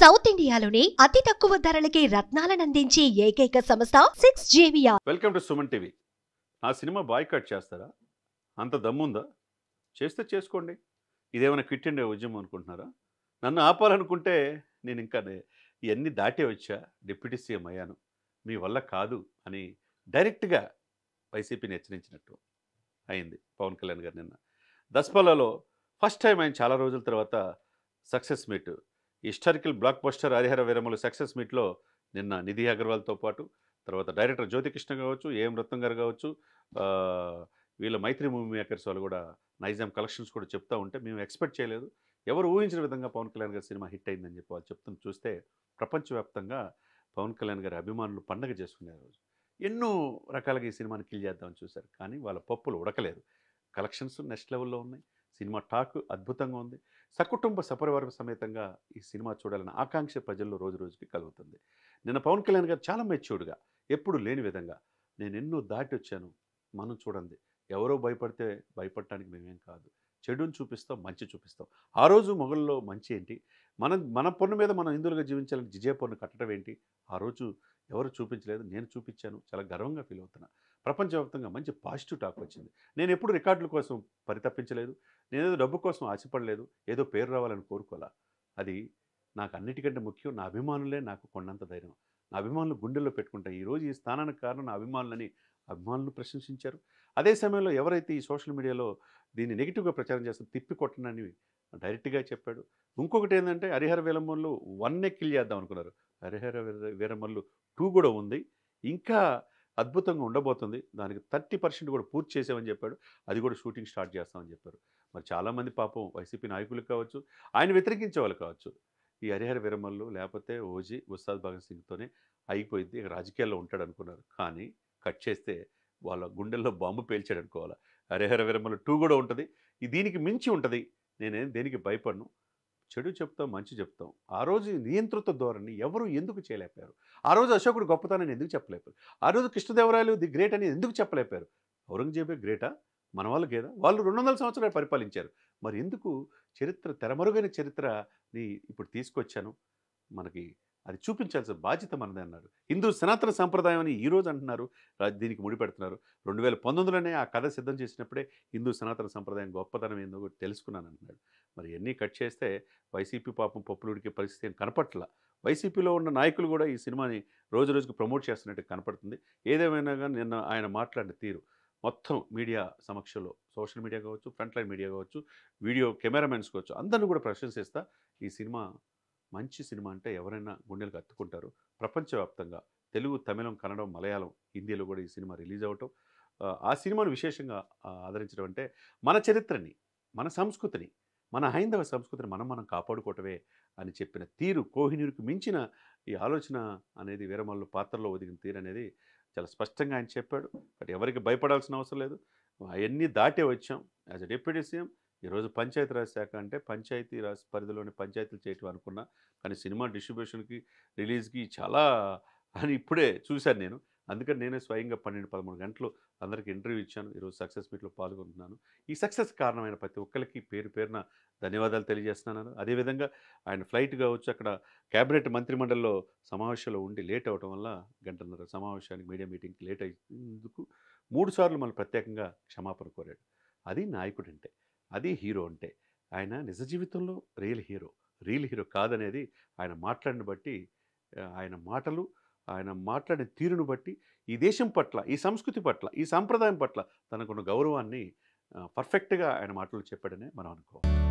South ఇండియాలోనే అతి తక్కువ ధరలకి రత్నాలనందించే ఏకైక సంస్థ 6JVR. Welcome to Suman TV. నా సినిమా బాయ్కాట్ చేస్తారా? అంత దమ్ముందా? చేస్తే చేసుకోండి. ఇదేమైనా క్విట్ ఇండియా ఉద్యమం అనుకుంటున్నారా? నన్ను ఆపాలనుకుంటే నేను ఇంకా ఇవన్నీ దాటే వచ్చా, డిప్యూటీ సీఎం అయ్యాను, మీ వల్ల కాదు అని డైరెక్ట్గా వైసీపీని హెచ్చరించినట్టు అయింది పవన్ కళ్యాణ్ గారు నిన్న దస్పల్లాలో. ఫస్ట్ టైం ఆయన చాలా రోజుల తర్వాత success meet, historical block buster Harihara Veeramallu success మీట్లో నిన్న నిధి అగర్వాల్తో పాటు తర్వాత డైరెక్టర్ జ్యోతికృష్ణ కావచ్చు, ఏఎం రత్నం గారు కావచ్చు, వీళ్ళ మైత్రి మూవీ మేకర్స్ వాళ్ళు కూడా నైజాం కలెక్షన్స్ కూడా చెప్తూ ఉంటే మేము ఎక్స్పెక్ట్ చేయలేదు. ఎవరు ఊహించిన విధంగా పవన్ కళ్యాణ్ గారి సినిమా హిట్ అయిందని చెప్పి వాళ్ళు చెప్తున్న చూస్తే ప్రపంచవ్యాప్తంగా పవన్ కళ్యాణ్ గారి అభిమానులు పండగ చేసుకునే రోజు. ఎన్నో రకాలుగా ఈ సినిమాని కిల్ చేద్దామని చూశారు, కానీ వాళ్ళ పప్పులు ఉడకలేదు. కలెక్షన్స్ నెక్స్ట్ లెవెల్లో ఉన్నాయి, సినిమా టాక్ అద్భుతంగా ఉంది. సకుటుంబ సపరివార సమేతంగా ఈ సినిమా చూడాలని ఆకాంక్ష ప్రజల్లో రోజు రోజుకి కలుగుతుంది. నిన్న పవన్ కళ్యాణ్ గారు చాలా మెచ్యూర్డ్గా, ఎప్పుడు లేని విధంగా నేను ఎన్నో దాటి వచ్చాను, మనం చూడండి, ఎవరో భయపడితే భయపడటానికి మేమేం కాదు, చెడుని చూపిస్తాం, మంచి చూపిస్తాం. ఆ రోజు మొగల్లో మంచి ఏంటి, మన పన్ను మీద మనం హిందువులుగా జీవించాలని జిజే పన్ను కట్టడం ఏంటి, ఆ రోజు ఎవరు చూపించలేదు, నేను చూపించాను, చాలా గర్వంగా ఫీల్ అవుతున్నా. ప్రపంచవ్యాప్తంగా మంచి పాజిటివ్ టాక్ వచ్చింది. నేను ఎప్పుడు రికార్డుల కోసం పరితపించలేదు, నేనేదో డబ్బు కోసం ఆశపడలేదు, ఏదో పేరు రావాలని కోరుకోలే. అది నాకు అన్నిటికంటే ముఖ్యం. నా అభిమానులే నాకు కొండంత ధైర్యం. నా అభిమానులు గుండెల్లో పెట్టుకుంటా. ఈరోజు ఈ స్థానానికి కారణం నా అభిమానులని అభిమానులు ప్రశంసించారు. అదే సమయంలో ఎవరైతే ఈ సోషల్ మీడియాలో దీన్ని నెగిటివ్గా ప్రచారం చేస్తారో తిప్పి కొట్టనని డైరెక్ట్గా చెప్పాడు. ఇంకొకటి ఏంటంటే హరిహర వీరమల్లు 1 కిల్ చేద్దాం అనుకున్నారు, హరిహర వీరమల్లు 2 కూడా ఉంది, ఇంకా అద్భుతంగా ఉండబోతుంది, దానికి 30% కూడా పూర్తి చేసామని చెప్పాడు. అది కూడా షూటింగ్ స్టార్ట్ చేస్తామని చెప్పారు. మరి చాలామంది పాపం వైసీపీ నాయకులు కావచ్చు, ఆయన వ్యతిరేకించే వాళ్ళు కావచ్చు, ఈ హరిహర వీరమల్లు లేకపోతే ఓజీ ఉస్తాద్ భగత్ సింగ్తోనే అయిపోయింది, ఇక రాజకీయాల్లో ఉంటాడు అనుకున్నారు. కానీ కట్ చేస్తే వాళ్ళ గుండెల్లో బాంబు పేల్చాడు అనుకోవాలి. హరిహర వీరమల్లు 2 కూడా ఉంటుంది, దీనికి మించి ఉంటుంది. నేనేం దేనికి భయపడను, చెడు చెప్తాం, మంచి చెప్తాం. ఆ రోజు నియంత్రిత ధోరణి ఎవరు ఎందుకు చేయలేకపోయారు? ఆ రోజు అశోకుడు గొప్పతనాన్ని ఎందుకు చెప్పలేకపోయారు? ఆ రోజు కృష్ణదేవరాయలు ది గ్రేట్ అని ఎందుకు చెప్పలేకపోయారు? ఔరంగజేబే గ్రేటా? మన వాళ్ళు గేదా? వాళ్ళు 200 సంవత్సరాలు పరిపాలించారు. మరి ఎందుకు చరిత్ర, తెరమరుగైన చరిత్రని ఇప్పుడు తీసుకొచ్చాను, మనకి అది చూపించాల్సిన బాధ్యత మనదే అన్నాడు. హిందూ సనాతన సంప్రదాయం అని ఈరోజు అంటున్నారు, దీనికి ముడిపెడుతున్నారు. 2019లోనే ఆ కథ సిద్ధం చేసినప్పుడే హిందూ సనాతన సంప్రదాయం గొప్పతనం ఏందో కూడా తెలుసుకున్నాను అంటున్నాడు. మరి ఎన్ని కట్ చేస్తే వైసీపీ పాపం పప్పులుడికే పరిస్థితి ఏం కనపట్ల. వైసీపీలో ఉన్న నాయకులు కూడా ఈ సినిమాని రోజు రోజుకు ప్రమోట్ చేస్తున్నట్టు కనపడుతుంది. ఏదేమైనా కానీ నిన్న ఆయన మాట్లాడిన తీరు మొత్తం మీడియా సమక్షంలో, సోషల్ మీడియా కావచ్చు, ఫ్రంట్ లైన్ మీడియా కావచ్చు, వీడియో కెమెరామెన్స్ కావచ్చు, అందరిని కూడా ప్రశంసిస్తా. ఈ సినిమా మంచి సినిమా అంటే ఎవరైనా గుండెలకు హత్తుకుంటారు. ప్రపంచవ్యాప్తంగా తెలుగు, తమిళం, కన్నడం, మలయాళం, హిందీలో కూడా ఈ సినిమా రిలీజ్ అవ్వటం, ఆ సినిమాను విశేషంగా ఆదరించడం అంటే మన చరిత్రని, మన సంస్కృతిని, మన హైందవ సంస్కృతిని మనం కాపాడుకోవటమే అని చెప్పిన తీరు, కోహినూరుకు మించిన ఈ ఆలోచన అనేది వీరమల్లు పాత్రలో ఒదిగిన తీరు అనేది చాలా స్పష్టంగా ఆయన చెప్పాడు. బట్ ఎవరికి భయపడాల్సిన అవసరం లేదు, అవన్నీ దాటే వచ్చాం. యాజ్ అ డిప్యూటీ సీఎం ఈరోజు పంచాయతీరాజ్ శాఖ అంటే పంచాయతీరాజ్ పరిధిలోని పంచాయతీలు చేయటం అనుకున్నా, కానీ సినిమా డిస్ట్రిబ్యూషన్కి, రిలీజ్కి చాలా అని ఇప్పుడే చూశాను నేను. అందుకని నేనే స్వయంగా 12-13 గంటలు అందరికీ ఇంటర్వ్యూ ఇచ్చాను. ఈరోజు సక్సెస్ మీట్లో పాల్గొంటున్నాను. ఈ సక్సెస్ కారణమైన ప్రతి ఒక్కరికి పేరు పేరున ధన్యవాదాలు తెలియజేస్తున్నాను. అదేవిధంగా ఆయన ఫ్లైట్ కావచ్చు, అక్కడ క్యాబినెట్ మంత్రిమండలిలో సమావేశంలో ఉండి లేట్ అవ్వటం వల్ల గంటన్నర సమావేశానికి, మీడియా మీటింగ్కి లేట్ అయ్యేందుకు 3 సార్లు మళ్ళీ ప్రత్యేకంగా క్షమాపణ కోరాడు. అది నాయకుడు అంటే, అది హీరో అంటే. ఆయన నిజ జీవితంలో రియల్ హీరో కాదనేది ఆయన మాట్లాడిన బట్టి, ఆయన మాటలు, ఆయన మాట్లాడే తీరును బట్టి ఈ దేశం పట్ల, ఈ సంస్కృతి పట్ల, ఈ సాంప్రదాయం పట్ల తనకున్న గౌరవాన్ని పర్ఫెక్ట్గా ఆయన మాటలు చెప్పాడనే మనం అనుకోవాలి.